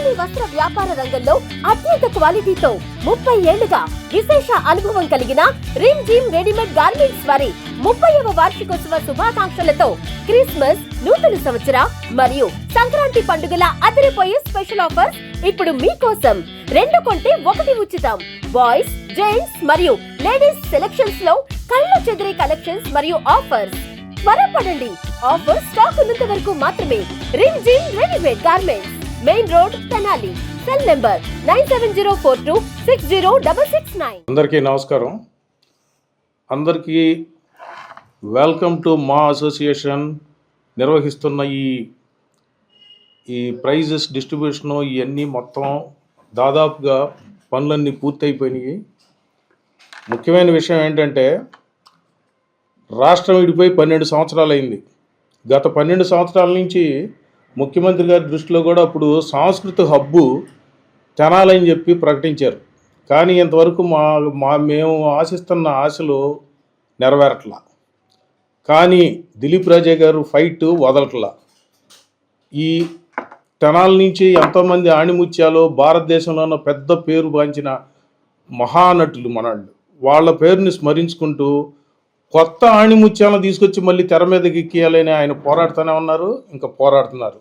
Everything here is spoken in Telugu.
తెనాలి వస్త్ర వ్యాపార రంగంలో అత్యంత క్వాలిటీతో 30 ఏళ్లుగా విశేష అనుభవం కలిగిన రిమ్ జిమ్ రెడీమేడ్ గార్మెంట్స్ వారి 30వ వార్షికోత్సవ శుభాకాంక్షలతో క్రిస్మస్, నూతన సంవత్సర మరియు సంక్రాంతి పండుగల అదిరిపోయే స్పెషల్ ఆఫర్స్ ఇప్పుడు మీకోసం. 2 కొంటే 1 ఉచితం. బాయ్స్, జెంట్స్ మరియు లేడీస్ సెలక్షన్స్ లో కళ్ళు చెదిరే కలెక్షన్స్ మరియు ఆఫర్స్. త్వరపడండి, ఆఫర్ స్టాక్ ఉన్నంత వరకు మాత్రమే. Rim gym readymade garments, main road, Tenali. Cell number 9704260669. అందరికీ నమస్కారం. అందరికీ వెల్కమ్ టు మా అసోసియేషన్ నిర్వహిస్తున్న ఈ ప్రైజెస్ డిస్ట్రిబ్యూషను ఇవన్నీ మొత్తం దాదాపుగా పనులన్నీ పూర్తయిపోయినాయి. ముఖ్యమైన విషయం ఏంటంటే రాష్ట్రం విడిపోయి 12 సంవత్సరాలు అయింది. గత 12 సంవత్సరాల నుంచి ముఖ్యమంత్రి గారి దృష్టిలో కూడా అప్పుడు సాంస్కృతిక హబ్బు తెనాలని చెప్పి ప్రకటించారు. కానీ ఇంతవరకు మేము ఆశిస్తున్న ఆశలు నెరవేరట్లా. కానీ దిలీప్ రాజా గారు ఫైట్ వదలట్లా. ఈ తెనాల నుంచి ఎంతోమంది ఆణిముత్యాలు భారతదేశంలో ఉన్న పెద్ద పేరు గాంచిన మహానటులు మనళ్ళు, వాళ్ళ పేరుని స్మరించుకుంటూ కొత్త ఆణిముత్యాలను తీసుకొచ్చి మళ్ళీ తెర మీదకి ఎక్కియాలని ఆయన పోరాడుతూనే ఉన్నారు, ఇంకా పోరాడుతున్నారు.